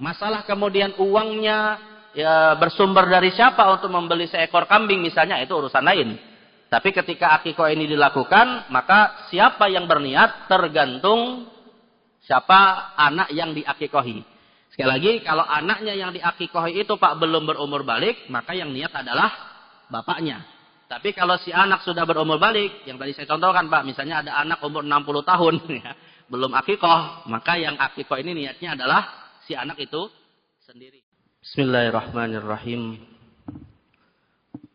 Masalah kemudian uangnya ya, bersumber dari siapa untuk membeli seekor kambing misalnya, itu urusan lain. Tapi ketika akikoh ini dilakukan, maka siapa yang berniat tergantung siapa anak yang diakikohi. Sekali lagi, kalau anaknya yang diakikohi itu Pak belum berumur balik, maka yang niat adalah bapaknya. Tapi kalau si anak sudah berumur balik, yang tadi saya contohkan Pak, misalnya ada anak umur 60 tahun, ya, belum akikoh, maka yang akikoh ini niatnya adalah si anak itu sendiri. Bismillahirrahmanirrahim.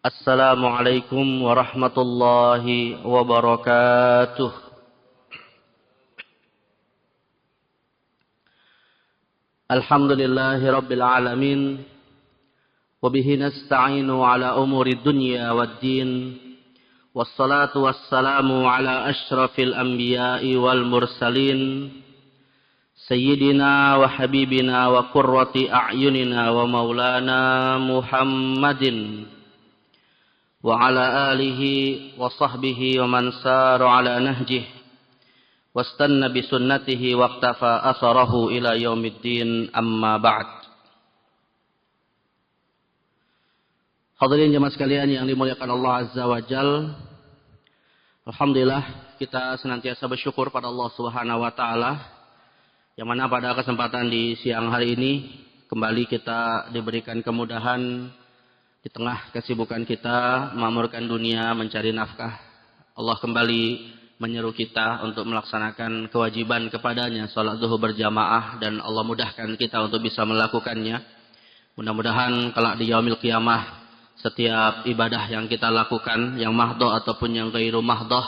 Assalamualaikum warahmatullahi wabarakatuh. Alhamdulillahi rabbil alamin. Wabihi nasta'inu ala umuri dunya waddin. Wassalatu wassalamu ala ashrafil anbiya'i wal mursalin. Sayyidina wa habibina wa qurrati a'yunina wa maulana Muhammadin. Wa ala alihi wa sahbihi wa man saru ala nahjih. Wastanna bisunnatihi waqtafa asarahu ila yaumiddin amma ba'd. Hadirin jemaah sekalian yang dimuliakan Allah Azza wa Jal. Alhamdulillah kita senantiasa bersyukur pada Allah Subhanahu wa taala yang mana pada kesempatan di siang hari ini kembali kita diberikan kemudahan di tengah kesibukan kita memakmurkan dunia mencari nafkah. Allah kembali menyeru kita untuk melaksanakan kewajiban kepadanya, salat zuhur berjamaah, dan Allah mudahkan kita untuk bisa melakukannya. Mudah-mudahan kelak di yaumil qiyamah setiap ibadah yang kita lakukan, yang mahdoh ataupun yang ghairu mahdoh,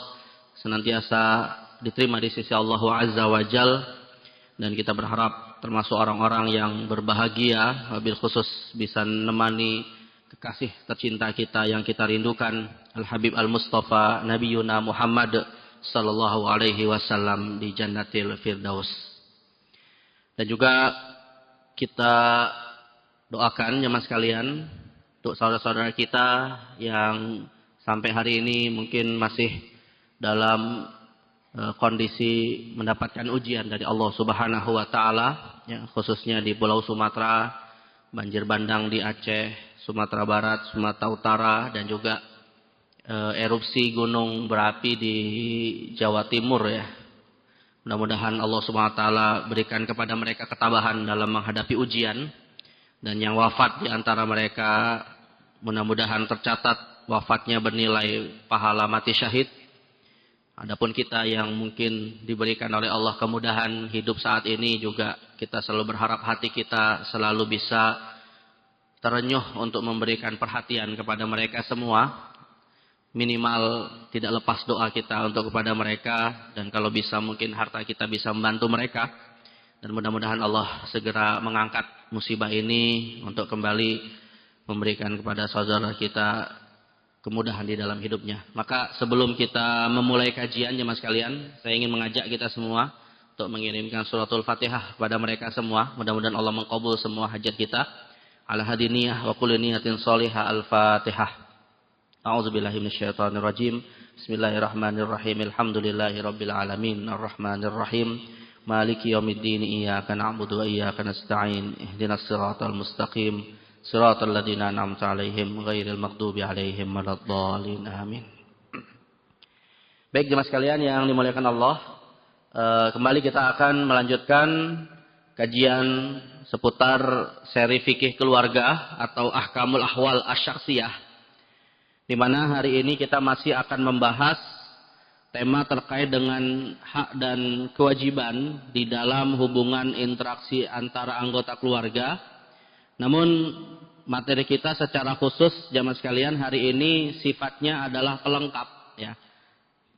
senantiasa diterima di sisi Allah Azza wa Jal. Dan kita berharap termasuk orang-orang yang berbahagia, wabil khusus bisa menemani kekasih tercinta kita yang kita rindukan, Al-Habib Al-Mustafa Nabiyuna Muhammad sallallahu alaihi wasallam di Jannatil Firdaus. Dan juga kita doakan jemaah sekalian untuk saudara-saudara kita yang sampai hari ini mungkin masih dalam kondisi mendapatkan ujian dari Allah Subhanahu wa taala, ya, khususnya di Pulau Sumatera, banjir bandang di Aceh, Sumatera Barat, Sumatera Utara, dan juga erupsi gunung berapi di Jawa Timur, ya. Mudah-mudahan Allah Subhanahu wa taala berikan kepada mereka ketabahan dalam menghadapi ujian, dan yang wafat di antara mereka mudah-mudahan tercatat wafatnya bernilai pahala mati syahid. Adapun kita yang mungkin diberikan oleh Allah kemudahan hidup saat ini, juga kita selalu berharap hati kita selalu bisa terenyuh untuk memberikan perhatian kepada mereka semua. Minimal tidak lepas doa kita untuk kepada mereka, dan kalau bisa mungkin harta kita bisa membantu mereka. Dan mudah-mudahan Allah segera mengangkat musibah ini untuk kembali memberikan kepada saudara kita kemudahan di dalam hidupnya. Maka sebelum kita memulai kajian jemaah sekalian, saya ingin mengajak kita semua untuk mengirimkan suratul Fatihah kepada mereka semua. Mudah-mudahan Allah mengkabul semua hajat kita. Ala hadiniyah wa kulli niyatin shalihah. Al-Fatihah. A'udzubillahi minasyaitonir rajim. Bismillahirrahmanirrahim. Alhamdulillahirabbil alamin. Arrahmanirrahim. Maliki yaumiddin. Iyyaka na'budu wa iyyaka nasta'in. Ihdinas siratal mustaqim. Siratal ladzina an'amta 'alaihim ghairil maghdubi 'alaihim waladdallin. Amin. Baik jemaah sekalian yang dimuliakan Allah, kembali kita akan melanjutkan kajian seputar seri fikih keluarga atau ahkamul ahwal asy-syakhsiyah, di mana hari ini kita masih akan membahas tema terkait dengan hak dan kewajiban di dalam hubungan interaksi antara anggota keluarga. Namun materi kita secara khusus jamaah sekalian hari ini sifatnya adalah pelengkap, ya.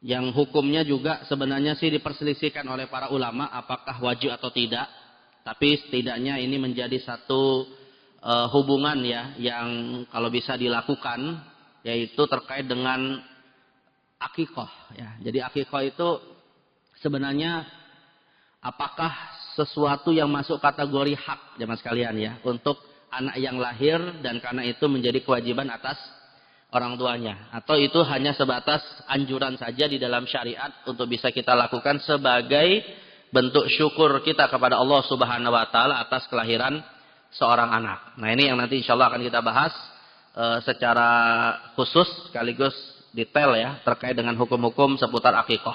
Yang hukumnya juga sebenarnya sih diperselisihkan oleh para ulama apakah wajib atau tidak. Tapi setidaknya ini menjadi satu hubungan, ya, yang kalau bisa dilakukan, yaitu terkait dengan akikoh, ya. Jadi akikoh itu sebenarnya apakah sesuatu yang masuk kategori hak jamaah sekalian, ya, untuk anak yang lahir, dan karena itu menjadi kewajiban atas orang tuanya, atau itu hanya sebatas anjuran saja di dalam syariat untuk bisa kita lakukan sebagai bentuk syukur kita kepada Allah Subhanahu wa taala atas kelahiran seorang anak. Nah, ini yang nanti insyaallah akan kita bahas secara khusus sekaligus detail ya terkait dengan hukum-hukum seputar akikah.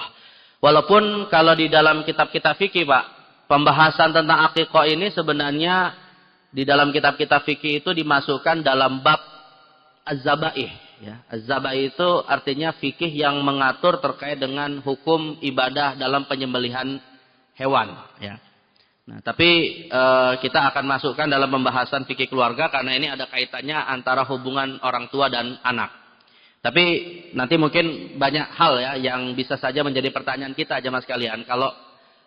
Walaupun kalau di dalam kitab-kitab fikih, Pak, pembahasan tentang akikah ini sebenarnya di dalam kitab-kitab fikih itu dimasukkan dalam bab az-zabaih ya. Az-zabaih itu artinya fikih yang mengatur terkait dengan hukum ibadah dalam penyembelihan hewan ya. Nah, tapi kita akan masukkan dalam pembahasan fikih keluarga karena ini ada kaitannya antara hubungan orang tua dan anak. Tapi nanti mungkin banyak hal ya yang bisa saja menjadi pertanyaan kita jemaah sekalian. Kalau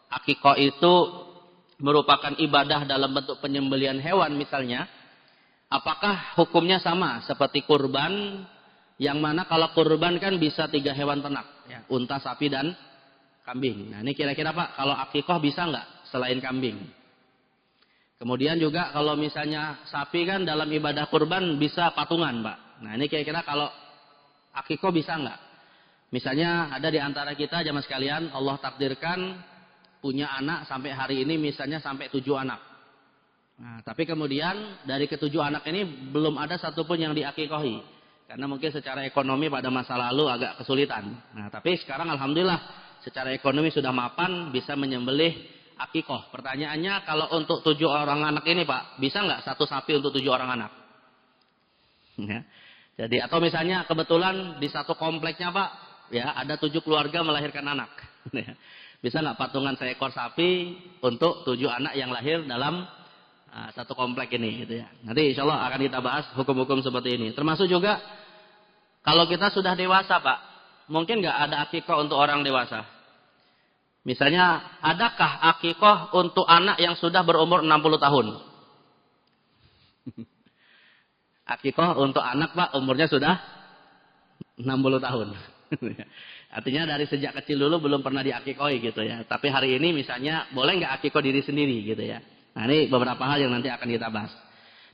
akikah itu merupakan ibadah dalam bentuk penyembelihan hewan misalnya, apakah hukumnya sama seperti kurban, yang mana kalau kurban kan bisa 3 hewan ternak, ya, unta, sapi, dan kambing. Nah, ini kira-kira Pak, kalau akikah bisa nggak selain kambing? Kemudian juga kalau misalnya sapi kan dalam ibadah kurban bisa patungan, Pak. Nah, ini kira-kira kalau akikah bisa nggak? Misalnya ada di antara kita jamaah sekalian, Allah takdirkan punya anak sampai hari ini misalnya sampai 7 anak. Nah, tapi kemudian dari ke-7 anak ini belum ada satupun yang diakikahi. Karena mungkin secara ekonomi pada masa lalu agak kesulitan. Nah, tapi sekarang alhamdulillah secara ekonomi sudah mapan bisa menyembelih akikah. Pertanyaannya kalau untuk 7 orang anak ini Pak, bisa nggak 1 sapi untuk 7 orang anak? Ya. Jadi atau misalnya kebetulan di satu kompleknya Pak, ya ada 7 keluarga melahirkan anak. Bisa nggak patungan seekor sapi untuk 7 anak yang lahir dalam satu komplek ini gitu ya. Nanti insya Allah akan kita bahas hukum-hukum seperti ini. Termasuk juga kalau kita sudah dewasa Pak, mungkin nggak ada akikah untuk orang dewasa. Misalnya, adakah akikah untuk anak yang sudah berumur 60 tahun? Akikah untuk anak Pak umurnya sudah 60 tahun. Artinya dari sejak kecil dulu belum pernah diakikahi gitu ya. Tapi hari ini misalnya boleh nggak akikah diri sendiri gitu ya. Nah, ini beberapa hal yang nanti akan kita bahas.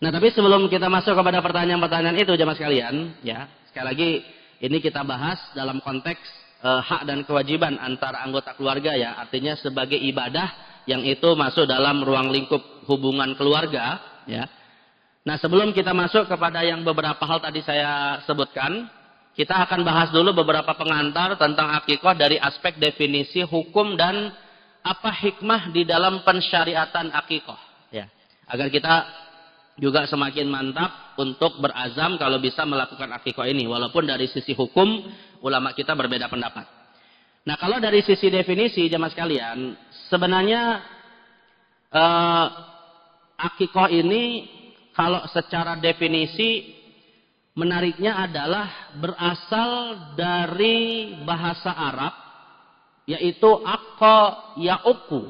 Nah, tapi sebelum kita masuk kepada pertanyaan-pertanyaan itu jemaah sekalian, ya, sekali lagi ini kita bahas dalam konteks hak dan kewajiban antara anggota keluarga ya, artinya sebagai ibadah yang itu masuk dalam ruang lingkup hubungan keluarga, ya. Nah, sebelum kita masuk kepada yang beberapa hal tadi saya sebutkan, kita akan bahas dulu beberapa pengantar tentang akikah dari aspek definisi hukum dan apa hikmah di dalam pensyariatan akikah, ya. Agar kita juga semakin mantap untuk berazam kalau bisa melakukan akikah ini, walaupun dari sisi hukum ulama kita berbeda pendapat. Nah, kalau dari sisi definisi jemaah sekalian, sebenarnya akikah ini kalau secara definisi menariknya adalah berasal dari bahasa Arab, yaitu akqa ya'uqu.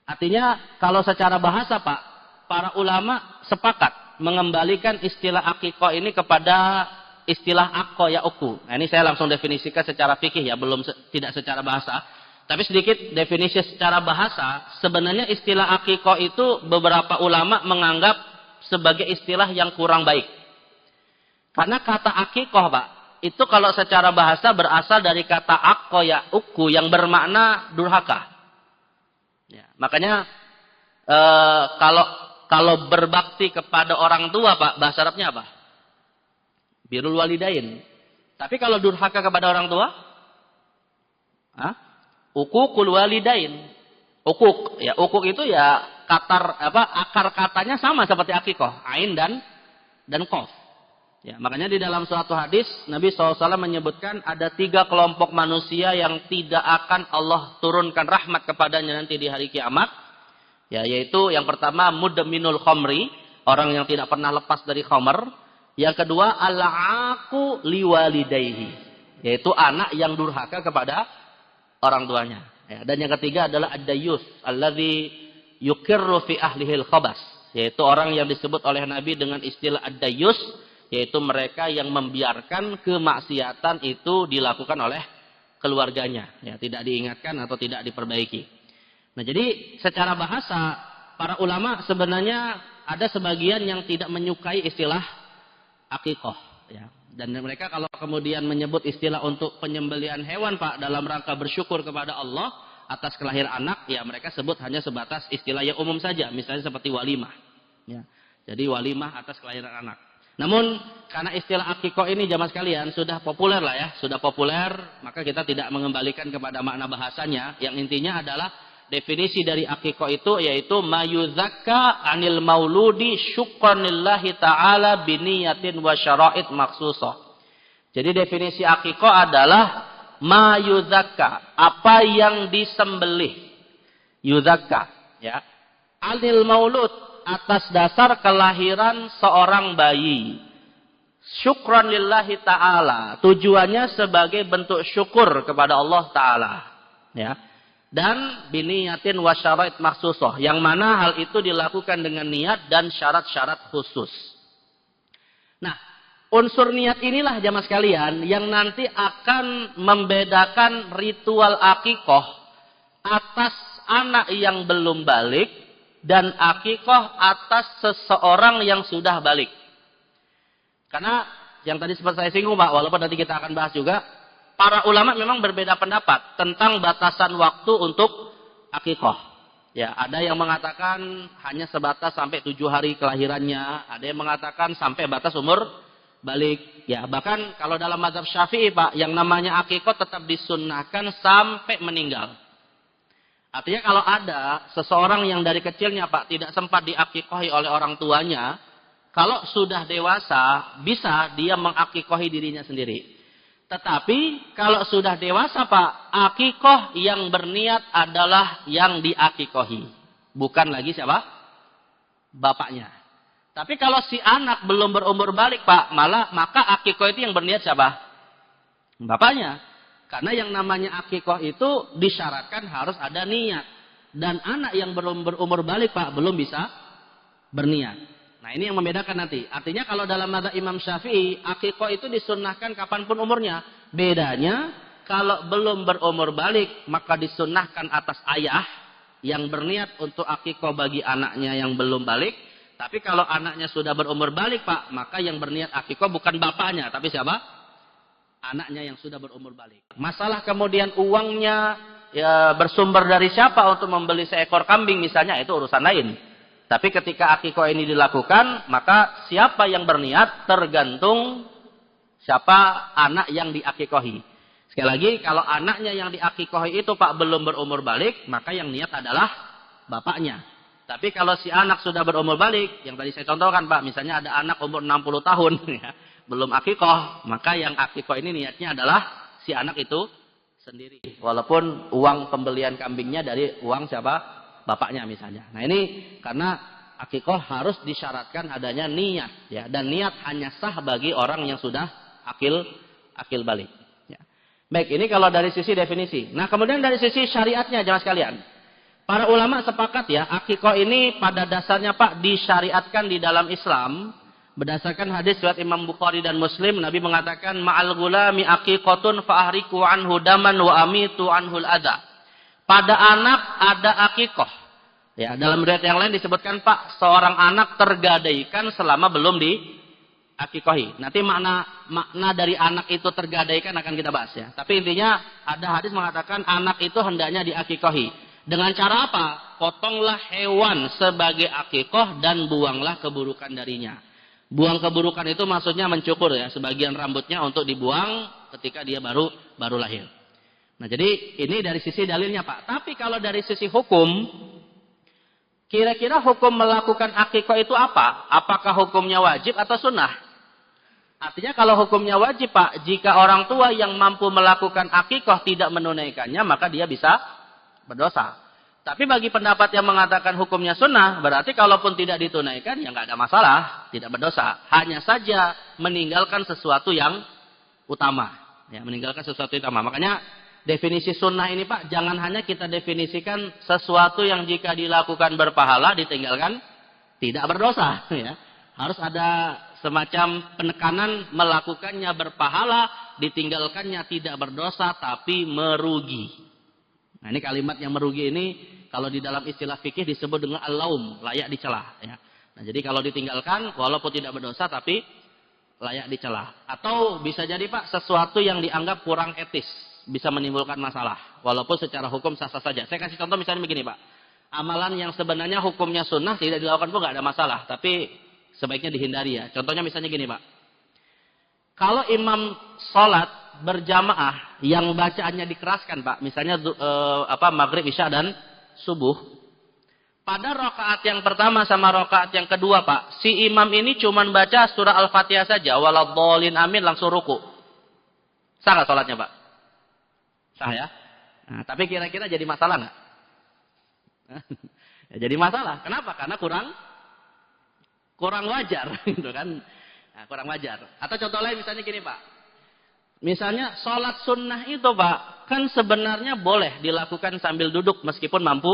Artinya kalau secara bahasa Pak, para ulama sepakat mengembalikan istilah akikah ini kepada istilah akqa ya'uqu. Nah, ini saya langsung definisikan secara fikih ya, belum tidak secara bahasa. Tapi sedikit definisi secara bahasa, sebenarnya istilah akikah itu beberapa ulama menganggap sebagai istilah yang kurang baik. Karena kata akikah Pak, itu kalau secara bahasa berasal dari kata akqa ya'uqu yang bermakna durhaka. Ya, makanya kalau berbakti kepada orang tua Pak, bahasa Arabnya apa? Birrul walidain. Tapi kalau durhaka kepada orang tua? Uququl walidain. Uquq, ya uquq itu ya akar katanya sama seperti akikah, ain dan qaf. Ya, makanya di dalam suatu hadis Nabi SAW menyebutkan ada 3 kelompok manusia yang tidak akan Allah turunkan rahmat kepadanya nanti di hari kiamat. Ya, yaitu yang pertama mudminul khamri, orang yang tidak pernah lepas dari khamr. Yang kedua al-aqu liwalidayhi, yaitu anak yang durhaka kepada orang tuanya. Ya, dan yang ketiga adalah ad-dayyus alladzi yukirru fi ahlihil khabas, yaitu orang yang disebut oleh Nabi dengan istilah ad-dayyus, yaitu mereka yang membiarkan kemaksiatan itu dilakukan oleh keluarganya, ya, tidak diingatkan atau tidak diperbaiki. Nah, jadi secara bahasa para ulama sebenarnya ada sebagian yang tidak menyukai istilah akikah, ya. Dan mereka kalau kemudian menyebut istilah untuk penyembelihan hewan Pak dalam rangka bersyukur kepada Allah atas kelahiran anak, ya mereka sebut hanya sebatas istilah yang umum saja, misalnya seperti walimah. Ya. Jadi walimah atas kelahiran anak. Namun karena istilah akikoh ini jamaah sekalian sudah populer lah ya, sudah populer, maka kita tidak mengembalikan kepada makna bahasanya. Yang intinya adalah definisi dari akikoh itu yaitu mayuzakka anil mauludi syukranillahi ta'ala biniyatin wa syara'id maksusah. Jadi definisi akikoh adalah mayuzakka, apa yang disembelih. Yuzakka, ya. Anil maulud, atas dasar kelahiran seorang bayi. Syukran lillahi ta'ala. Tujuannya sebagai bentuk syukur kepada Allah ta'ala. Ya. Dan biniyatin wa syara'id maksusah. Yang mana hal itu dilakukan dengan niat dan syarat-syarat khusus. Nah, unsur niat inilah jamaah sekalian yang nanti akan membedakan ritual akikoh atas anak yang belum balik dan akikoh atas seseorang yang sudah balik. Karena yang tadi sempat saya singgung Pak, walaupun nanti kita akan bahas juga, para ulama memang berbeda pendapat tentang batasan waktu untuk akikoh. Ya, ada yang mengatakan hanya sebatas sampai 7 hari kelahirannya, ada yang mengatakan sampai batas umur balik. Ya, bahkan kalau dalam mazhab Syafi'i Pak, yang namanya akikoh tetap disunnahkan sampai meninggal. Artinya kalau ada seseorang yang dari kecilnya Pak tidak sempat diakikohi oleh orang tuanya, kalau sudah dewasa bisa dia mengakikohi dirinya sendiri. Tetapi kalau sudah dewasa Pak, akikoh yang berniat adalah yang diakikohi. Bukan lagi siapa? Bapaknya. Tapi kalau si anak belum berumur balik Pak, maka akikoh itu yang berniat siapa? Bapaknya. Karena yang namanya akikoh itu disyaratkan harus ada niat. Dan anak yang belum berumur balik Pak, belum bisa berniat. Nah ini yang membedakan nanti. Artinya kalau dalam mazhab Imam Syafi'i, akikoh itu disunnahkan kapanpun umurnya. Bedanya, kalau belum berumur balik, maka disunnahkan atas ayah yang berniat untuk akikoh bagi anaknya yang belum balik. Tapi kalau anaknya sudah berumur balik Pak, maka yang berniat akikoh bukan bapaknya, tapi siapa? Anaknya yang sudah berumur balik. Masalah kemudian uangnya ya, bersumber dari siapa untuk membeli seekor kambing misalnya, itu urusan lain. Tapi ketika akikoh ini dilakukan, maka siapa yang berniat tergantung siapa anak yang diakikohi. Sekali lagi, kalau anaknya yang diakikohi itu Pak belum berumur balik, maka yang niat adalah bapaknya. Tapi kalau si anak sudah berumur balik, yang tadi saya contohkan Pak, misalnya ada anak umur 60 tahun, ya, belum akikoh, maka yang akikoh ini niatnya adalah si anak itu sendiri. Walaupun uang pembelian kambingnya dari uang siapa? Bapaknya misalnya. Nah ini karena akikoh harus disyaratkan adanya niat. Ya, dan niat hanya sah bagi orang yang sudah akil balik. Ya. Baik, ini kalau dari sisi definisi. Nah kemudian dari sisi syariatnya jemaah sekalian. Para ulama sepakat ya, akikoh ini pada dasarnya Pak disyariatkan di dalam Islam. Berdasarkan hadis riwayat Imam Bukhari dan Muslim, Nabi mengatakan ma'al gulami aqiqatun fa ahriqu anhu daman wa amitu anhul adza. Pada anak ada akikoh. Ya, dalam riwayat yang lain disebutkan Pak, seorang anak tergadaikan selama belum diakikohi. Nanti makna dari anak itu tergadaikan akan kita bahas ya. Tapi intinya ada hadis mengatakan anak itu hendaknya diakikohi. Dengan cara apa? Potonglah hewan sebagai akikoh dan buanglah keburukan darinya. Buang keburukan itu maksudnya mencukur ya, sebagian rambutnya untuk dibuang ketika dia baru lahir. Nah, jadi ini dari sisi dalilnya, Pak. Tapi kalau dari sisi hukum, kira-kira hukum melakukan akikoh itu apa? Apakah hukumnya wajib atau sunnah? Artinya kalau hukumnya wajib, Pak, jika orang tua yang mampu melakukan akikoh tidak menunaikannya, maka dia bisa berdosa. Tapi bagi pendapat yang mengatakan hukumnya sunnah, berarti kalaupun tidak ditunaikan, ya nggak ada masalah, tidak berdosa. Hanya saja meninggalkan sesuatu yang utama. Ya, meninggalkan sesuatu yang utama. Makanya definisi sunnah ini Pak, jangan hanya kita definisikan sesuatu yang jika dilakukan berpahala, ditinggalkan tidak berdosa. Ya. Harus ada semacam penekanan melakukannya berpahala, ditinggalkannya tidak berdosa, tapi merugi. Nah ini kalimat yang merugi ini kalau di dalam istilah fikih disebut dengan al-laum, layak dicela. Ya. Nah jadi kalau ditinggalkan walaupun tidak berdosa tapi layak dicela. Atau bisa jadi Pak sesuatu yang dianggap kurang etis. bisa menimbulkan masalah. Walaupun secara hukum sah-sah saja. Saya kasih contoh misalnya begini Pak. Amalan yang sebenarnya hukumnya sunnah tidak dilakukan pun nggak ada masalah. Tapi sebaiknya dihindari ya. Contohnya misalnya gini Pak. Kalau imam sholat berjamaah yang bacaannya dikeraskan Pak. Misalnya maghrib, isya dan subuh. Pada rakaat yang pertama sama rakaat yang kedua Pak. Si imam ini cuma baca surah Al-Fatihah saja. Waladhdallin amin langsung ruku. Sah nggak sholatnya Pak? Sah ya. Nah, tapi kira-kira jadi masalah nggak? Ya, jadi masalah. Kenapa? Karena kurang wajar, gitu kan? Nah, kurang wajar. Atau contoh lain misalnya gini Pak. Misalnya sholat sunnah itu Pak, kan sebenarnya boleh dilakukan sambil duduk meskipun mampu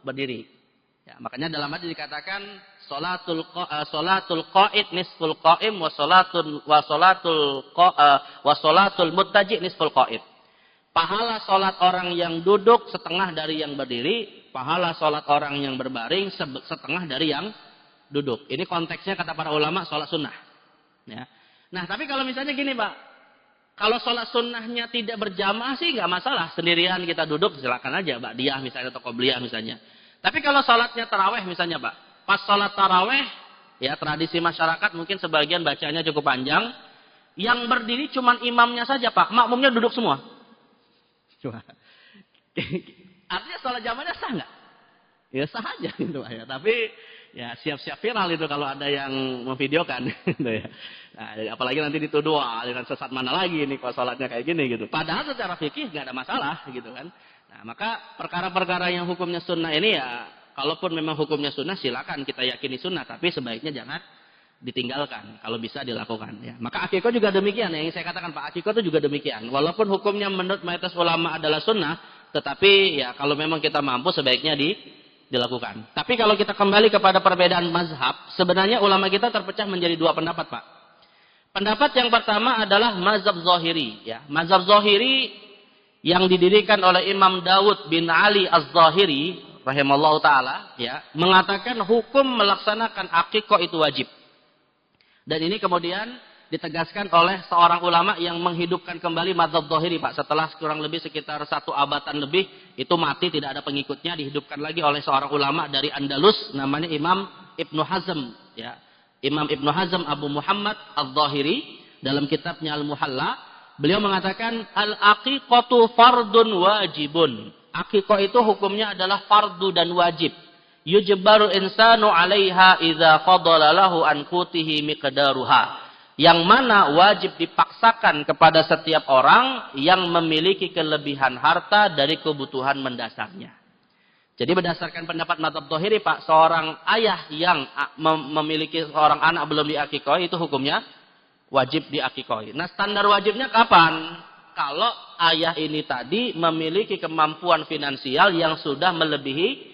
berdiri. Ya, makanya dalam hadis dikatakan sholatul qa'id nisful qa'im wa sholatul muttaji nisful qa'id. Pahala sholat orang yang duduk setengah dari yang berdiri, pahala sholat orang yang berbaring setengah dari yang duduk. Ini konteksnya kata para ulama sholat sunnah. Ya. Nah tapi kalau misalnya gini Pak, kalau sholat sunnahnya tidak berjamaah sih nggak masalah, sendirian kita duduk silakan aja Pak, dia misalnya atau qobliyah misalnya. Tapi kalau sholatnya taraweh misalnya Pak, pas sholat taraweh, ya tradisi masyarakat mungkin sebagian bacanya cukup panjang, yang berdiri cuman imamnya saja Pak, makmumnya duduk semua. Cuma, artinya sholat jamaahnya sah nggak? Ya sah aja gitu ya. Tapi ya siap-siap viral itu kalau ada yang memvideokan gitu ya. Nah, apalagi nanti dituduh aliran sesat mana lagi nih kalau sholatnya kayak gini gitu. Padahal secara fikih nggak ada masalah gitu kan. Nah maka perkara-perkara yang hukumnya sunnah ini ya, kalaupun memang hukumnya sunnah silakan kita yakini sunnah, tapi sebaiknya jangan ditinggalkan kalau bisa dilakukan ya. Maka akikah juga demikian ya, yang saya katakan Pak, akikah itu juga demikian. Walaupun hukumnya menurut mayoritas ulama adalah sunnah, tetapi ya kalau memang kita mampu sebaiknya dilakukan. Tapi kalau kita kembali kepada perbedaan mazhab, sebenarnya ulama kita terpecah menjadi dua pendapat Pak. Pendapat yang pertama adalah mazhab Zahiri ya. Mazhab Zahiri yang didirikan oleh Imam Dawud bin Ali Az-Zahiri rahimallahu taala ya, mengatakan hukum melaksanakan akikah itu wajib. Dan ini kemudian ditegaskan oleh seorang ulama yang menghidupkan kembali mazhab Zahiri Pak. Setelah kurang lebih sekitar 1 abadan lebih, itu mati tidak ada pengikutnya, dihidupkan lagi oleh seorang ulama dari Andalus, namanya Imam Ibnu Hazm. Ya. Imam Ibnu Hazm Abu Muhammad Al-Zahiri, dalam kitabnya Al-Muhalla, beliau mengatakan, Al-aqiqatu fardun wajibun. Aqiqah itu hukumnya adalah fardu dan wajib. Yujbaru insanu 'alaiha idza fadala lahu an qutihi miqdaruha. Yang mana wajib dipaksakan kepada setiap orang yang memiliki kelebihan harta dari kebutuhan mendasarnya. Jadi berdasarkan pendapat mazhab Zahiri Pak, seorang ayah yang memiliki seorang anak belum diakikoi itu hukumnya wajib diakikoi. Nah standar wajibnya kapan? Kalau ayah ini tadi memiliki kemampuan finansial yang sudah melebihi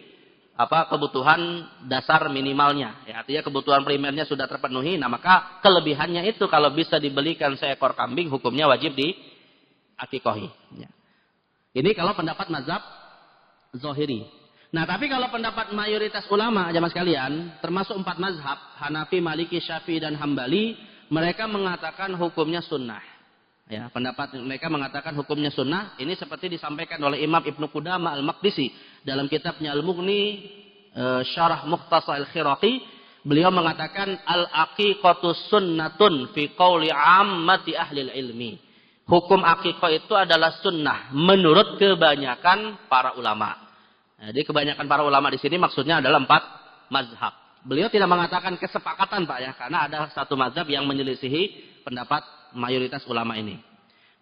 kebutuhan dasar minimalnya. Ya, artinya kebutuhan primernya sudah terpenuhi. Nah maka kelebihannya itu kalau bisa dibelikan seekor kambing, hukumnya wajib diakikohi. Ya. Ini kalau pendapat mazhab Zahiri. Nah tapi kalau pendapat mayoritas ulama jamaah sekalian, termasuk 4 mazhab, Hanafi, Maliki, Syafi'i dan Hambali, mereka mengatakan hukumnya sunnah. Ya, pendapat mereka mengatakan hukumnya sunnah. Ini seperti disampaikan oleh Imam Ibnu Qudamah Al-Maqdisi dalam kitabnya Al-Mughni Syarah Mukhtasar Al-Khiraqi. Beliau mengatakan al-aqiqatu sunnatun fi qauli ammati ahli ilmi. Hukum aqiqah itu adalah sunnah menurut kebanyakan para ulama. Jadi kebanyakan para ulama di sini maksudnya adalah 4 mazhab. Beliau tidak mengatakan kesepakatan Pak ya, karena ada satu mazhab yang menyelisihi pendapat mayoritas ulama ini.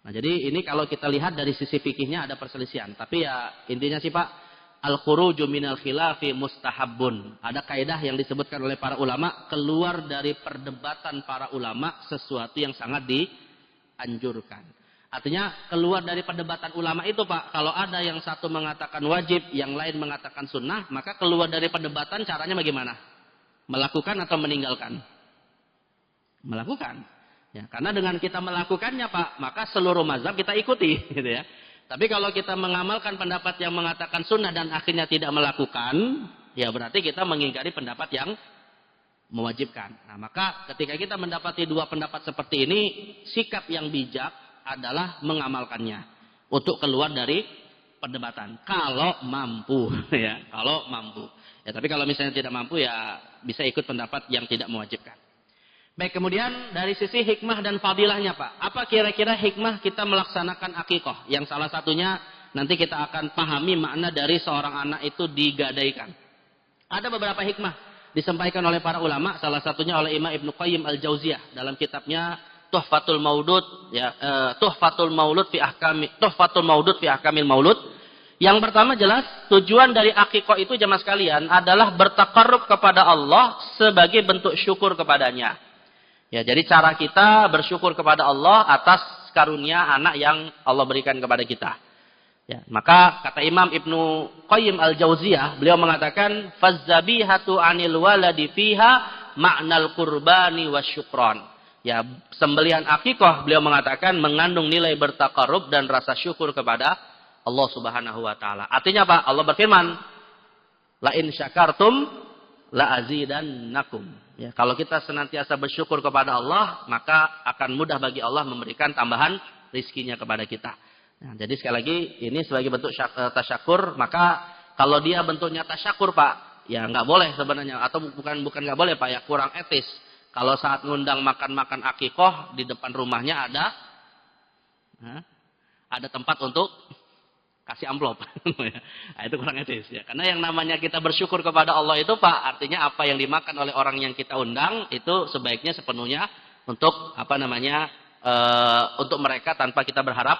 Nah jadi ini kalau kita lihat dari sisi fikihnya ada perselisihan. Tapi ya intinya sih Pak, al-khuruju minal khilafi mustahabbun. Ada kaidah yang disebutkan oleh para ulama, keluar dari perdebatan para ulama sesuatu yang sangat dianjurkan. Artinya keluar dari perdebatan ulama itu Pak, kalau ada yang satu mengatakan wajib, yang lain mengatakan sunnah, maka keluar dari perdebatan caranya bagaimana? Melakukan atau meninggalkan? Melakukan. Ya, karena dengan kita melakukannya Pak, maka seluruh mazhab kita ikuti, gitu ya. Tapi kalau kita mengamalkan pendapat yang mengatakan sunnah dan akhirnya tidak melakukan, ya berarti kita mengingkari pendapat yang mewajibkan. Nah, maka ketika kita mendapati 2 pendapat seperti ini, sikap yang bijak adalah mengamalkannya. untuk keluar dari perdebatan. Kalau mampu, ya, kalau mampu. Ya, tapi kalau misalnya tidak mampu, ya bisa ikut pendapat yang tidak mewajibkan. Baik, kemudian dari sisi hikmah dan fadilahnya, Pak. Apa kira-kira hikmah kita melaksanakan akikah? Yang salah satunya nanti kita akan pahami makna dari seorang anak itu digadaikan. Ada beberapa hikmah disampaikan oleh para ulama, salah satunya oleh Imam Ibnu Qayyim Al-Jauziyah dalam kitabnya Tuhfatul Maudud, ya, Tuhfatul Maulud fi Ahkamil Maulud. Yang pertama jelas, tujuan dari akikah itu jemaah sekalian adalah bertakarrub kepada Allah sebagai bentuk syukur kepadanya. Ya, jadi cara kita bersyukur kepada Allah atas karunia anak yang Allah berikan kepada kita. Ya, maka kata Imam Ibnu Qayyim Al-Jauziyah, beliau mengatakan fazzabihatu 'anil waladi fiha ma'nal qurbani wasyukran. Ya, sembelihan akikah beliau mengatakan mengandung nilai bertakarrub dan rasa syukur kepada Allah Subhanahu wa taala. Artinya apa? Allah berfirman, "La in syakartum la azidannakum." Ya, kalau kita senantiasa bersyukur kepada Allah, maka akan mudah bagi Allah memberikan tambahan rizkinya kepada kita. Nah, jadi sekali lagi ini sebagai bentuk tasyakur, maka kalau dia bentuknya tasyakur, Pak, ya nggak boleh sebenarnya, atau bukan nggak boleh, Pak, ya kurang etis. Kalau saat ngundang makan-makan akikah di depan rumahnya ada tempat untuk kasih amplop. Nah, itu kurang etis ya. Karena yang namanya kita bersyukur kepada Allah itu, Pak, artinya apa yang dimakan oleh orang yang kita undang itu sebaiknya sepenuhnya untuk untuk mereka tanpa kita berharap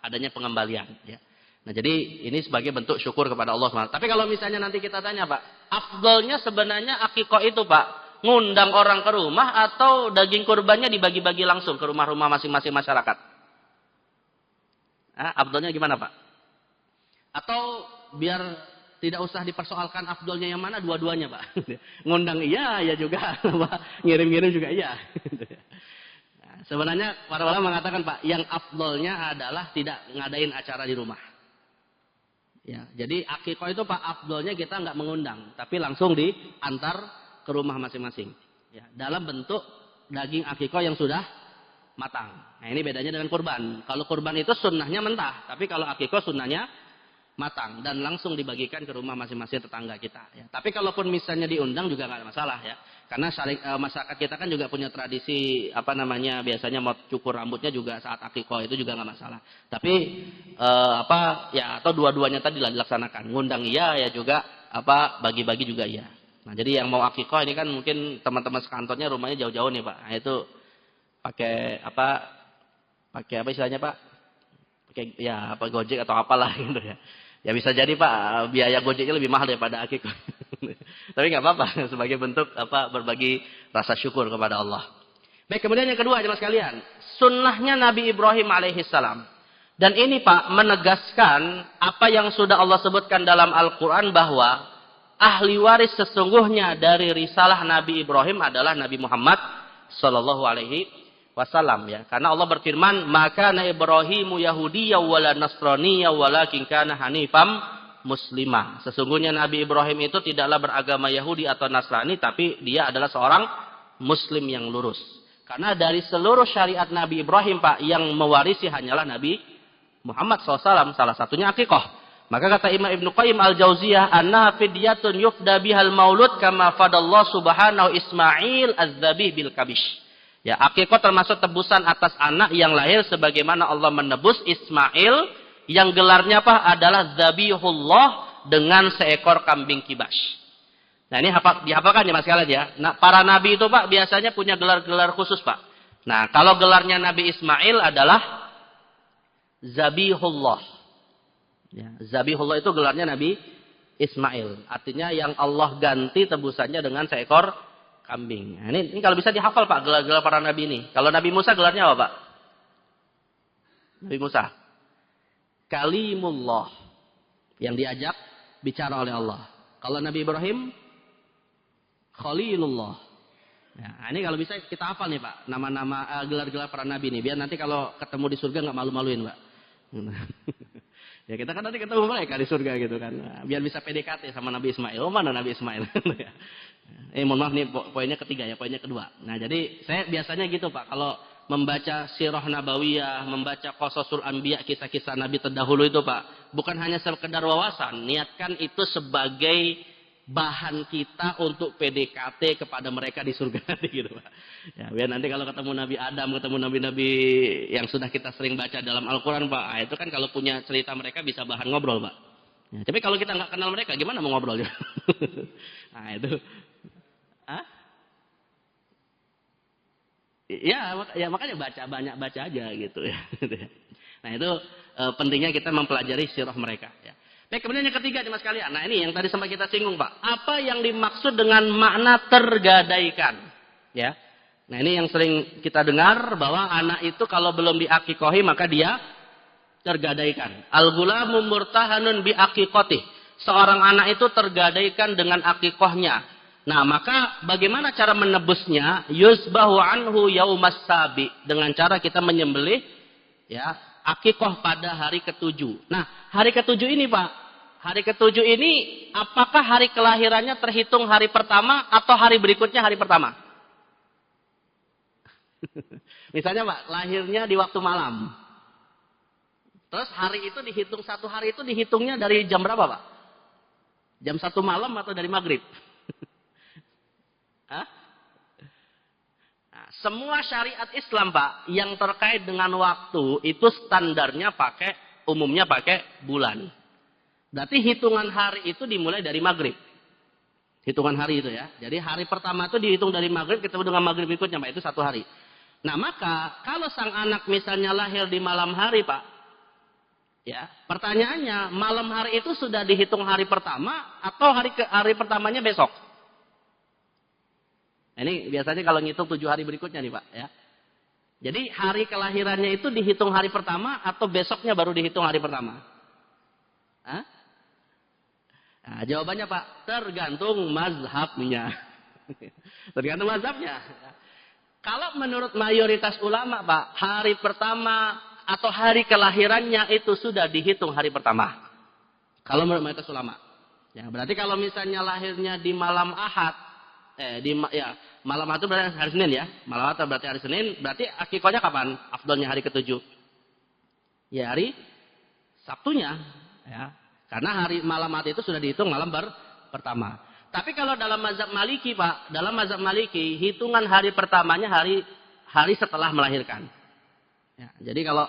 adanya pengembalian ya. Nah, jadi ini sebagai bentuk syukur kepada Allah SWT. Tapi kalau misalnya nanti kita tanya, Pak, afdolnya sebenarnya akikah itu, Pak, ngundang orang ke rumah atau daging kurbannya dibagi-bagi langsung ke rumah-rumah masing-masing masyarakat? Afdolnya gimana, Pak? Atau biar tidak usah dipersoalkan afdolnya yang mana, dua-duanya, Pak. Ngundang iya, ya juga. Ngirim-ngirim juga iya. Nah, sebenarnya para ulama mengatakan, Pak, yang afdolnya adalah tidak ngadain acara di rumah. Ya, jadi akikah itu, Pak, afdolnya kita nggak mengundang, tapi langsung diantar ke rumah masing-masing. Ya, dalam bentuk daging akikah yang sudah matang. Nah, ini bedanya dengan kurban. Kalau kurban itu sunnahnya mentah, tapi kalau akikah sunnahnya matang dan langsung dibagikan ke rumah masing-masing tetangga kita. Ya. Tapi kalaupun misalnya diundang juga nggak ada masalah ya, karena masyarakat kita kan juga punya tradisi biasanya mau cukur rambutnya juga saat akikah, itu juga nggak masalah. Tapi atau dua-duanya tadi dilaksanakan, ngundang iya ya juga bagi-bagi juga iya. Nah, jadi yang mau akikah ini kan mungkin teman-teman sekantornya rumahnya jauh-jauh nih, Pak. Nah, itu pakai apa istilahnya, Pak? Pakai Gojek atau apalah gitu ya. Ya bisa jadi, Pak, biaya Gojeknya lebih mahal daripada akikah. Tapi nggak apa-apa, sebagai bentuk berbagi rasa syukur kepada Allah. Baik, kemudian yang kedua, jemaah sekalian, sunnahnya Nabi Ibrahim alaihissalam. Dan ini, Pak, menegaskan apa yang sudah Allah sebutkan dalam Al-Quran, bahwa ahli waris sesungguhnya dari risalah Nabi Ibrahim adalah Nabi Muhammad sallallahu alaihi wasallam ya. Karena Allah berfirman, "Maka na Ibrahimu Yahudiyya wala Nasraniyya walakin kana hanifam muslimah." Sesungguhnya Nabi Ibrahim itu tidaklah beragama Yahudi atau Nasrani, tapi dia adalah seorang muslim yang lurus. Karena dari seluruh syariat Nabi Ibrahim, Pak, yang mewarisi hanyalah Nabi Muhammad SAW, salah satunya akikah. Maka kata Imam Ibnu Qayyim Al-Jauziyah, "Annaha fidyatun yufda bihal maulud kama fadallahu subhanahu Ismail az-zabih bil kabish." Ya, akikah termasuk tebusan atas anak yang lahir sebagaimana Allah menebus Ismail yang gelarnya adalah Zabihullah dengan seekor kambing kibas. Nah, ini dihafalkan ya Mas sekalian ya. Nah, para nabi itu, Pak, biasanya punya gelar-gelar khusus, Pak. Nah, kalau gelarnya Nabi Ismail adalah Zabihullah. Ya, Zabihullah itu gelarnya Nabi Ismail. Artinya yang Allah ganti tebusannya dengan seekor kambing. Nah, ini kalau bisa dihafal, Pak, gelar-gelar para nabi ini. Kalau Nabi Musa gelarnya apa, Pak? Nabi Musa Kalimullah, yang diajak bicara oleh Allah. Kalau Nabi Ibrahim Khalilullah. Nah, ini kalau bisa kita hafal nih, Pak, nama-nama gelar-gelar para nabi ini, biar nanti kalau ketemu di surga nggak malu-maluin, Pak. Ya, kita kan nanti ketemu mereka di surga gitu kan. Nah, biar bisa PDKT sama Nabi Ismail. Oh, mana Nabi Ismail? Mohon maaf nih, poinnya ketiga ya, poinnya kedua. Nah, jadi saya biasanya gitu, Pak, kalau membaca sirah nabawiyah, membaca qasasul anbiya, kisah-kisah nabi terdahulu itu Pak, bukan hanya sekedar wawasan, niatkan itu sebagai bahan kita untuk PDKT kepada mereka di surga nanti gitu Pak. Ya, biar nanti kalau ketemu Nabi Adam, ketemu nabi-nabi yang sudah kita sering baca dalam Al-Quran Pak, itu kan kalau punya cerita mereka bisa bahan ngobrol Pak. Ya, tapi kalau kita nggak kenal mereka, gimana mau ngobrol? Nah itu, ya makanya banyak baca aja gitu ya. Nah itu pentingnya kita mempelajari sirah mereka. Ya. Baik, kemudian yang ketiga nih Mas kalian. Nah ini yang tadi sempat kita singgung Pak. Apa yang dimaksud dengan makna tergadaikan? Ya. Nah ini yang sering kita dengar bahwa anak itu kalau belum diakikohi maka dia tergadaikan. Al-ghulamu murtahanun bi aqiqatih. Seorang anak itu tergadaikan dengan akikohnya. Nah maka bagaimana cara menebusnya? Yuzbahu anhu yaumas sabi. Dengan cara kita menyembelih ya akikoh pada hari ke-7. Nah hari ke-7 ini Pak. Hari ke-7 ini apakah hari kelahirannya terhitung hari pertama atau hari berikutnya hari pertama? Misalnya Pak, lahirnya di waktu malam. Terus hari itu dihitung, satu hari itu dihitungnya dari jam berapa Pak? Jam 1 malam atau dari maghrib? Hah? Nah, semua syariat Islam Pak yang terkait dengan waktu itu standarnya umumnya pakai bulan. Berarti hitungan hari itu dimulai dari maghrib. Hitungan hari itu ya. Jadi hari pertama itu dihitung dari maghrib ketemu dengan maghrib berikutnya Pak. Itu 1 hari. Nah maka kalau sang anak misalnya lahir di malam hari Pak. Ya, pertanyaannya malam hari itu sudah dihitung hari pertama atau hari pertamanya besok? Ini biasanya kalau ngitung 7 hari berikutnya nih Pak. Ya. Jadi hari kelahirannya itu dihitung hari pertama atau besoknya baru dihitung hari pertama? Hah? Nah, jawabannya Pak, tergantung mazhabnya. Tergantung mazhabnya. Kalau menurut mayoritas ulama Pak, hari pertama atau hari kelahirannya itu sudah dihitung hari pertama. Kalau menurut mayoritas ulama. Ya, berarti kalau misalnya lahirnya di malam Ahad, malam Ahad itu berarti hari Senin ya. Malam Ahad berarti hari Senin, berarti akikahnya kapan? Afdolnya hari ke-7. Ya, hari Sabtunya, ya. Karena hari malam Ahad itu sudah dihitung malam pertama. Tapi kalau dalam mazhab Maliki Pak, dalam mazhab Maliki hitungan hari pertamanya hari setelah melahirkan. Ya, jadi kalau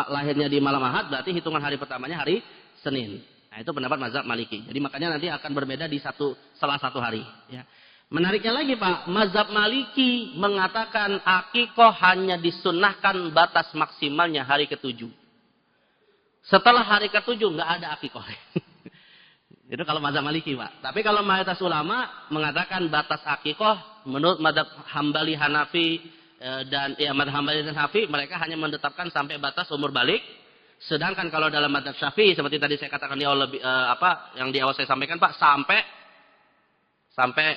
lahirnya di malam Ahad berarti hitungan hari pertamanya hari Senin. Nah itu pendapat mazhab Maliki. Jadi makanya nanti akan berbeda di salah satu hari. Ya. Menariknya lagi Pak, mazhab Maliki mengatakan akikoh hanya disunnahkan batas maksimalnya hari ke-7. Setelah hari ke-7 nggak ada akikoh. Itu kalau mazhab Maliki Pak. Tapi kalau mayoritas ulama mengatakan batas akikoh menurut mazhab Hambali Hanafi dan mazhab Hambali dan Hanafi mereka hanya menetapkan sampai batas umur balik. Sedangkan kalau dalam mazhab Syafi'i seperti tadi saya katakan yang di awal saya sampaikan Pak sampai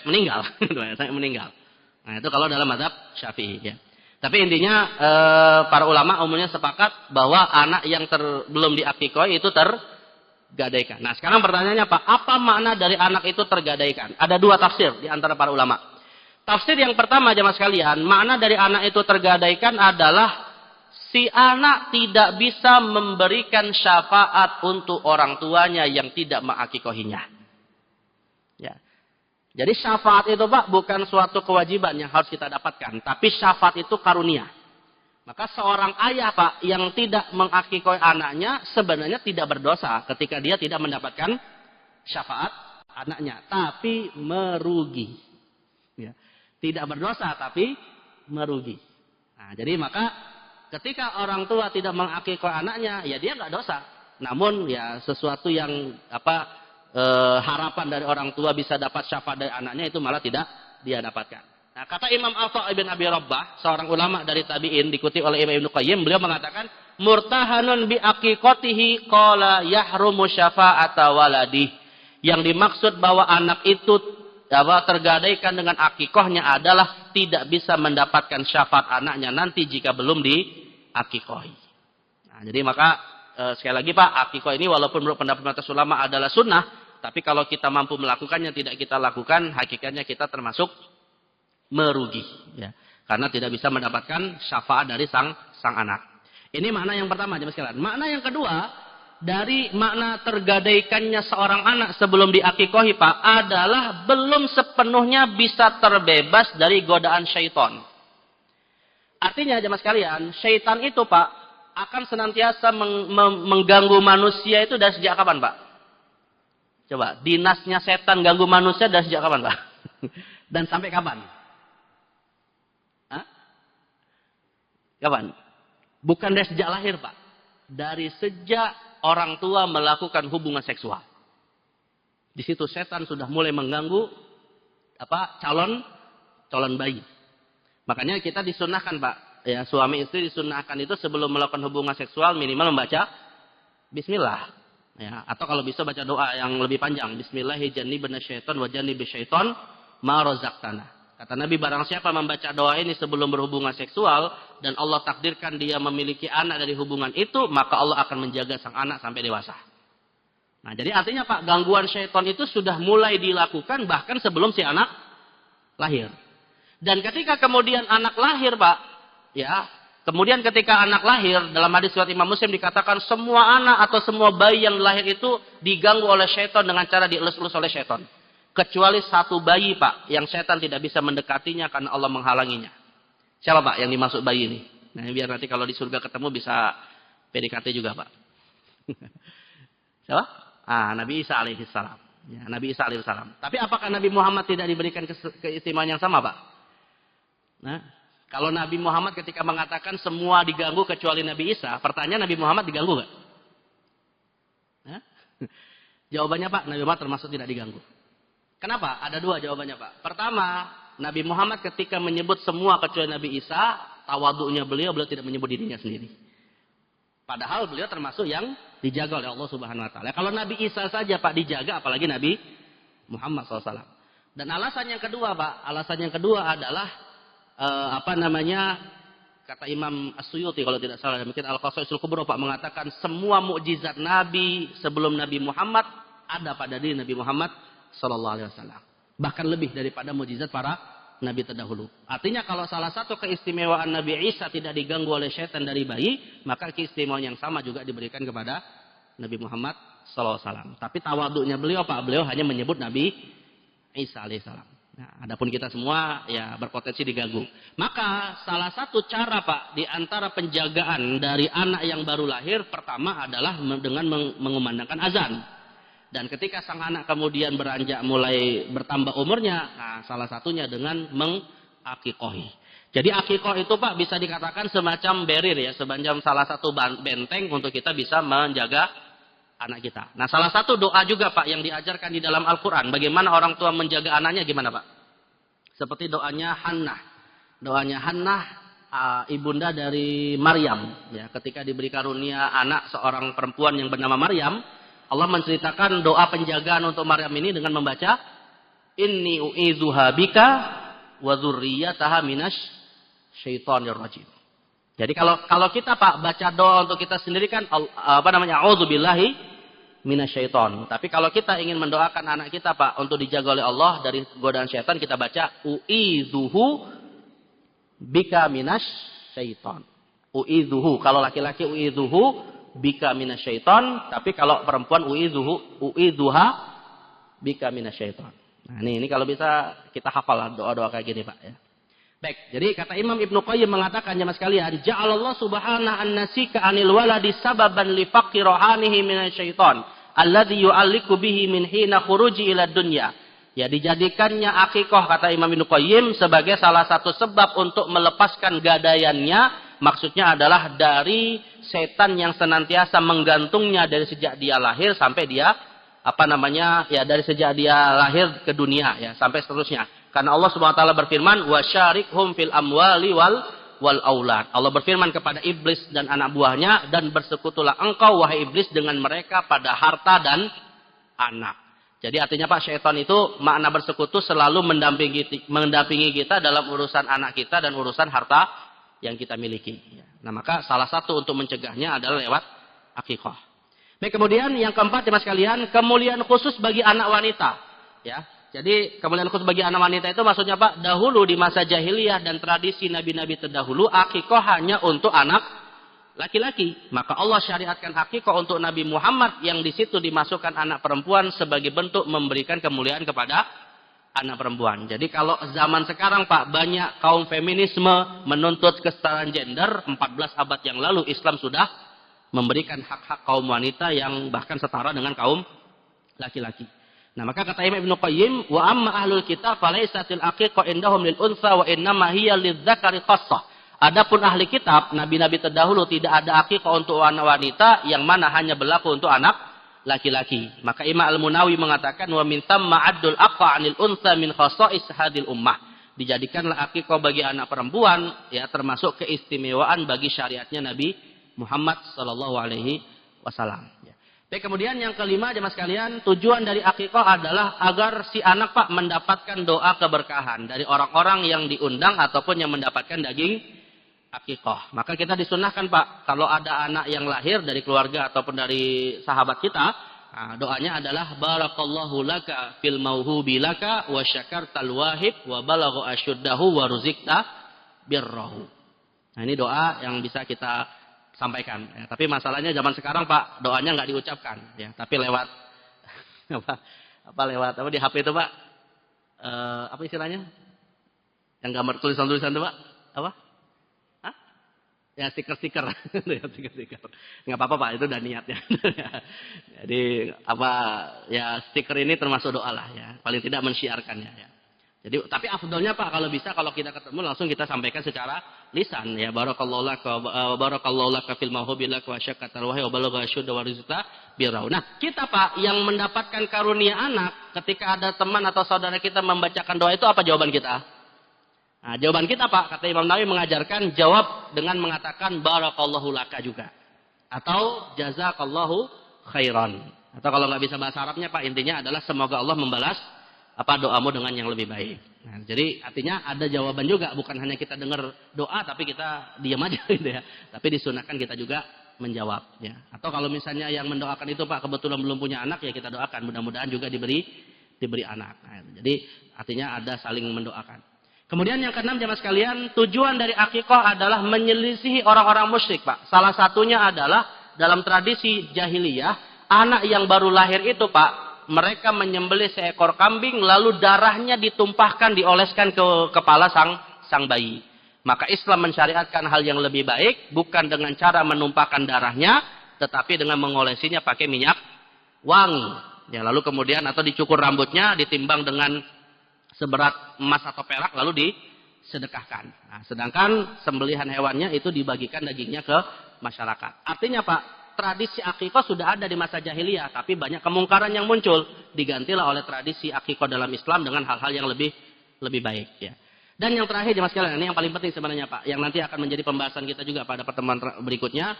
meninggal. Sampai meninggal. Nah itu kalau dalam mazhab Syafi'i ya. Tapi intinya para ulama umumnya sepakat bahwa anak yang belum diakikoi itu tergadaikan. Nah sekarang pertanyaannya Pak, apa makna dari anak itu tergadaikan? Ada 2 tafsir di antara para ulama. Tafsir yang pertama jemaah sekalian, makna dari anak itu tergadaikan adalah si anak tidak bisa memberikan syafaat untuk orang tuanya yang tidak mengakikohinya. Ya. Jadi syafaat itu Pak bukan suatu kewajiban yang harus kita dapatkan. Tapi syafaat itu karunia. Maka seorang ayah Pak yang tidak mengakikoi anaknya sebenarnya tidak berdosa ketika dia tidak mendapatkan syafaat anaknya. Tapi merugi. Ya. Tidak berdosa tapi merugi. Nah, jadi maka ketika orang tua tidak mengakikoi anaknya ya dia nggak dosa. Namun ya sesuatu yang harapan dari orang tua bisa dapat syafaat dari anaknya itu malah tidak dia dapatkan. Nah, kata Imam Atha ibn Abi Rabbah, seorang ulama dari tabi'in dikutip oleh Imam Ibnu Qayyim, beliau mengatakan murtahanun bi aqiqatihi qala yahrumu syafa'ata waladi. Yang dimaksud bahwa anak itu tergadaikan dengan akikohnya adalah tidak bisa mendapatkan syafaat anaknya nanti jika belum diakikohi. Nah, jadi maka sekali lagi Pak, akikoh ini walaupun menurut pendapat mayoritas ulama adalah sunnah, tapi kalau kita mampu melakukannya tidak kita lakukan, hakikatnya kita termasuk merugi. Ya. Karena tidak bisa mendapatkan syafaat dari sang anak. Ini makna yang pertama, jemaah sekalian. Makna yang kedua, dari makna tergadaikannya seorang anak sebelum diakikohi, Pak, adalah belum sepenuhnya bisa terbebas dari godaan syaitan. Artinya, jemaah sekalian, syaitan itu, Pak, akan senantiasa mengganggu manusia itu dari sejak kapan, Pak? Coba, dinasnya setan ganggu manusia dari sejak kapan, Pak? Dan sampai kapan? Hah? Kapan? Bukan dari sejak lahir, Pak. Dari sejak orang tua melakukan hubungan seksual. Di situ setan sudah mulai mengganggu calon bayi. Makanya kita disunahkan, Pak. Ya, suami istri disunahkan itu sebelum melakukan hubungan seksual minimal membaca bismillah. Ya, atau kalau bisa baca doa yang lebih panjang. Bismillahirrahmanirrahim syaitan wa janibisyaiton ma razaqtana. Kata Nabi, barang siapa membaca doa ini sebelum berhubungan seksual dan Allah takdirkan dia memiliki anak dari hubungan itu, maka Allah akan menjaga sang anak sampai dewasa. Nah, jadi artinya, Pak, gangguan syaitan itu sudah mulai dilakukan bahkan sebelum si anak lahir. Dan ketika kemudian anak lahir, Pak, ya, kemudian ketika anak lahir, dalam hadis riwayat Imam Muslim dikatakan semua anak atau semua bayi yang lahir itu diganggu oleh syaitan dengan cara dielus-elus oleh syaitan. Kecuali satu bayi, Pak, yang setan tidak bisa mendekatinya karena Allah menghalanginya. Siapa, Pak, yang dimaksud bayi ini? Nah, biar nanti kalau di surga ketemu bisa PDKT juga, Pak. Siapa? Nabi Isa alaihissalam. Ya, Nabi Isa alaihissalam. Tapi apakah Nabi Muhammad tidak diberikan keistimewaan yang sama, Pak? Nah, kalau Nabi Muhammad ketika mengatakan semua diganggu kecuali Nabi Isa, pertanyaan Nabi Muhammad diganggu nggak? Nah? Jawabannya, Pak, Nabi Muhammad termasuk tidak diganggu. Kenapa? Ada dua jawabannya, Pak. Pertama, Nabi Muhammad ketika menyebut semua kecuali Nabi Isa, tawadhu'nya beliau tidak menyebut dirinya sendiri. Padahal beliau termasuk yang dijaga oleh Allah Subhanahu wa taala. Kalau Nabi Isa saja, Pak, dijaga, apalagi Nabi Muhammad SAW. Dan alasan yang kedua, Pak, adalah kata Imam As-Suyuti kalau tidak salah, mungkin Al-Qasaisul Kubra, Pak, mengatakan semua mukjizat Nabi sebelum Nabi Muhammad ada pada diri Nabi Muhammad sallallahu alaihi wasallam. Bahkan lebih daripada mukjizat para nabi terdahulu. Artinya kalau salah satu keistimewaan Nabi Isa tidak diganggu oleh syaitan dari bayi, maka keistimewaan yang sama juga diberikan kepada Nabi Muhammad sallallahu alaihi wasallam. Tapi tawadhu'nya beliau, Pak, beliau hanya menyebut Nabi Isa alaihissalam. Nah, adapun kita semua ya berpotensi diganggu. Maka salah satu cara, Pak, di antara penjagaan dari anak yang baru lahir pertama adalah dengan mengumandangkan azan. Dan ketika sang anak kemudian beranjak mulai bertambah umurnya, nah salah satunya dengan mengakikohi. Jadi akikoh itu, Pak, bisa dikatakan semacam barrier ya, semacam salah satu benteng untuk kita bisa menjaga anak kita. Nah, salah satu doa juga, Pak, yang diajarkan di dalam Al-Quran. Bagaimana orang tua menjaga anaknya, gimana, Pak? Seperti doanya Hannah. Doanya Hannah, ibunda dari Maryam. Ya, ketika diberi karunia anak seorang perempuan yang bernama Maryam, Allah menceritakan doa penjagaan untuk Maryam ini dengan membaca Inni u'idzuha bika wa dzurriyyataha minasy syaithanir rajim. Jadi kalau kita, Pak, baca doa untuk kita sendiri kan a'udzubillahi minasyaiton. Tapi kalau kita ingin mendoakan anak kita, Pak, untuk dijaga oleh Allah dari godaan syaitan, kita baca u'idzuhu bika minasy syaiton. U'idzuhu, kalau laki-laki u'idzuhu bika minasyaiton, tapi kalau perempuan u'idzuha bika minasyaiton. Nah, ini kalau bisa kita hafal doa-doa kayak gini, Pak, ya. Baik, jadi kata Imam Ibnu Qayyim mengatakan, jemaah sekalian, ja'alallah subhanahu an-nasika 'anil waladi sababan li faqri rohanihi minasyaiton alladzi yu'alliqu bihi min hina khuruji ila dunya. Ya, dijadikannya akikah, kata Imam Ibnu Qayyim, sebagai salah satu sebab untuk melepaskan gadaiannya. Maksudnya adalah dari setan yang senantiasa menggantungnya dari sejak dia lahir sampai dia dari sejak dia lahir ke dunia, ya, sampai seterusnya. Karena Allah Subhanahu wa taala berfirman, "Wasyarikhum fil amwali wal aulad." Allah berfirman kepada iblis dan anak buahnya, dan bersekutulah engkau wahai iblis dengan mereka pada harta dan anak. Jadi artinya, Pak, syaitan itu makna bersekutu selalu mendampingi kita dalam urusan anak kita dan urusan harta yang kita miliki. Nah, maka salah satu untuk mencegahnya adalah lewat akikah. Baik, kemudian yang keempat, jemaah sekalian, kemuliaan khusus bagi anak wanita. Ya, Jadi kemuliaan khusus bagi anak wanita itu maksudnya Pak, dahulu di masa jahiliyah dan tradisi nabi-nabi terdahulu, akikoh hanya untuk anak laki-laki. Maka Allah syariatkan akikoh untuk Nabi Muhammad yang di situ dimasukkan anak perempuan sebagai bentuk memberikan kemuliaan kepada anak perempuan. Jadi kalau zaman sekarang Pak, banyak kaum feminisme menuntut kesetaraan gender, 14 abad yang lalu Islam sudah memberikan hak-hak kaum wanita yang bahkan setara dengan kaum laki-laki. Nah, maka kata Imam Ibnu Qayyim, wa amma ahlul kitab falaysatil aqiqah indahum lil unsa wa innama hiya lidzakari khassah. Adapun ahli kitab, nabi-nabi terdahulu tidak ada aqiqah untuk anak wanita yang mana hanya berlaku untuk anak laki-laki. Maka Imam Al-Munawi mengatakan wa min thamma addul aqqa 'anil unsa min khasa'is hadil ummah. Dijadikanlah aqiqah bagi anak perempuan ya termasuk keistimewaan bagi syariatnya Nabi Muhammad sallallahu alaihi wasallam. Baik, kemudian yang kelima jemaah sekalian, tujuan dari akikah adalah agar si anak Pak mendapatkan doa keberkahan dari orang-orang yang diundang ataupun yang mendapatkan daging akikah. Maka kita disunahkan Pak, kalau ada anak yang lahir dari keluarga ataupun dari sahabat kita, nah, doanya adalah barakallahu laka fil mauhubi laka wa syakartal wahib wa balagha asyuddahu wa ruzikta birrahu. Nah, ini doa yang bisa kita sampaikan. Ya, tapi masalahnya zaman sekarang Pak, doanya nggak diucapkan, ya, tapi lewat lewat di HP itu Pak, apa istilahnya? Yang gambar tulisan-tulisan itu Pak, apa? Hah? Ya stiker-stiker, ya, stiker-stiker. Nggak apa-apa Pak, itu udah niatnya. Jadi apa? Ya stiker ini termasuk doa lah, ya, paling tidak mensyiarkannya. Ya. Jadi, tapi afdolnya Pak, kalau bisa kalau kita ketemu langsung kita sampaikan secara lisan ya, barakallahu laka fil mauhubi laka wa syakatal wahyi wa balagha asyudda wa rizqa birau. Nah, kita Pak yang mendapatkan karunia anak, ketika ada teman atau saudara kita membacakan doa itu apa jawaban kita? Nah, jawaban kita Pak, kata Imam Nawawi mengajarkan jawab dengan mengatakan barakallahu laka juga. Atau jazakallahu khairan. Atau kalau nggak bisa bahasa Arabnya Pak, intinya adalah semoga Allah membalas apa doamu dengan yang lebih baik. Nah, jadi artinya ada jawaban juga, bukan hanya kita dengar doa tapi kita diam aja gitu ya. Tapi disunahkan kita juga menjawab ya. Atau kalau misalnya yang mendoakan itu Pak kebetulan belum punya anak ya kita doakan mudah-mudahan juga diberi anak. Nah, jadi artinya ada saling mendoakan. Kemudian yang keenam jemaah sekalian, tujuan dari akikah adalah menyelisihi orang-orang musyrik Pak. Salah satunya adalah dalam tradisi jahiliyah, anak yang baru lahir itu Pak, mereka menyembelih seekor kambing lalu darahnya ditumpahkan dioleskan ke kepala sang bayi. Maka Islam mensyariatkan hal yang lebih baik bukan dengan cara menumpahkan darahnya tetapi dengan mengolesinya pakai minyak wangi. Ya, lalu kemudian atau dicukur rambutnya ditimbang dengan seberat emas atau perak lalu disedekahkan. Nah, sedangkan sembelihan hewannya itu dibagikan dagingnya ke masyarakat. Artinya Pak, tradisi akikah sudah ada di masa jahiliyah, tapi banyak kemungkaran yang muncul. Digantilah oleh tradisi akikah dalam Islam dengan hal-hal yang lebih baik. Ya. Dan yang terakhir, jemaah sekalian, ini yang paling penting sebenarnya Pak, yang nanti akan menjadi pembahasan kita juga pada pertemuan berikutnya.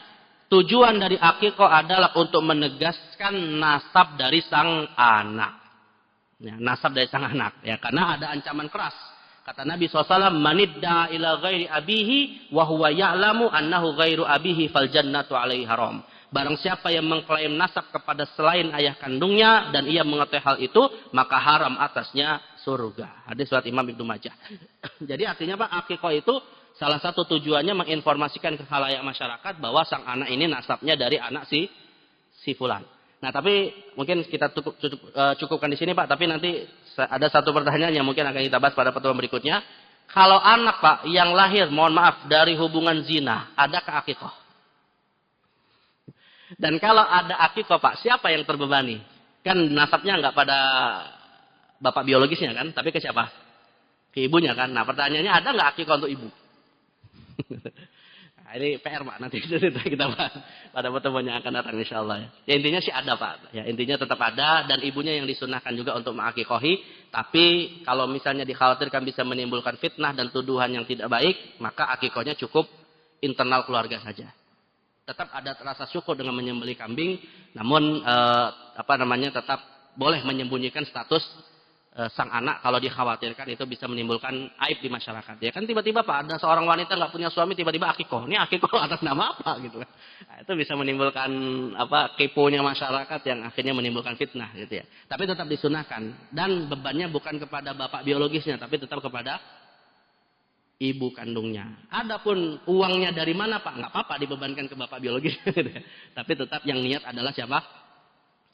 Tujuan dari akikah adalah untuk menegaskan nasab dari sang anak. Ya, nasab dari sang anak. Ya, karena ada ancaman keras. Kata Nabi SAW, manidda ila ghairi abihi wa huwa ya'lamu annahu ghairu abihi fal jannatu alaihi haram. Barang siapa yang mengklaim nasab kepada selain ayah kandungnya dan ia mengetahui hal itu, maka haram atasnya surga. Hadis riwayat Imam Ibnu Majah. Jadi artinya Pak, akikah itu salah satu tujuannya menginformasikan ke khalayak masyarakat bahwa sang anak ini nasabnya dari anak si fulan. Nah, tapi mungkin kita cukupkan di sini Pak, tapi nanti ada satu pertanyaan yang mungkin akan kita bahas pada pertemuan berikutnya. Kalau anak Pak yang lahir, mohon maaf, dari hubungan zina, adakah akikah? Dan kalau ada akikah Pak, siapa yang terbebani? Kan nasabnya nggak pada bapak biologisnya kan, tapi ke siapa? Ke ibunya kan. Nah, pertanyaannya ada nggak akikah untuk ibu? Nah, ini PR Pak, nanti kita bahas pada pertemuan yang akan datang insyaallah ya. Ya intinya sih ada Pak. Ya intinya tetap ada dan ibunya yang disunahkan juga untuk mengakikahi, tapi kalau misalnya dikhawatirkan bisa menimbulkan fitnah dan tuduhan yang tidak baik, maka akikahnya cukup internal keluarga saja. Tetap ada rasa syukur dengan menyembelih kambing, namun tetap boleh menyembunyikan status sang anak kalau dikhawatirkan itu bisa menimbulkan aib di masyarakat. Ya kan tiba-tiba Pak ada seorang wanita nggak punya suami tiba-tiba akikoh. Ini akikoh atas nama apa gitu kan. Nah, itu bisa menimbulkan keponya masyarakat yang akhirnya menimbulkan fitnah gitu ya. Tapi tetap disunahkan dan bebannya bukan kepada bapak biologisnya tapi tetap kepada ibu kandungnya. Adapun uangnya dari mana Pak? Nggak apa-apa dibebankan ke bapak biologis. Tapi tetap yang niat adalah siapa?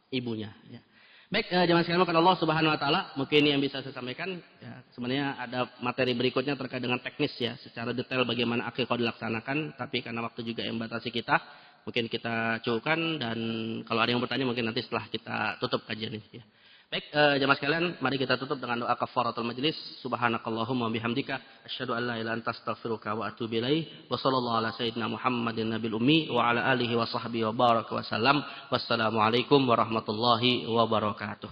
Ibunya. Ya. Baik, jemaah sekalian kan Allah Subhanahu Wa Taala. Mungkin ini yang bisa saya sampaikan. Ya, sebenarnya ada materi berikutnya terkait dengan teknis ya, secara detail bagaimana akikah dilaksanakan. Tapi karena waktu juga yang membatasi kita, mungkin kita cukupkan dan kalau ada yang bertanya mungkin nanti setelah kita tutup kajian ini. Ya. Baik, jemaah sekalian, mari kita tutup dengan doa kafaratul majlis. Subhanakallahumma bihamdika asyhadu an la ilaha illa anta astaghfiruka wa atubu ilaik. Wa sallallahu ala sayyidina Muhammadin nabil ummi wa ala alihi wa sahbihi wa baraka wa sallam. Wassalamualaikum warahmatullahi wabarakatuh.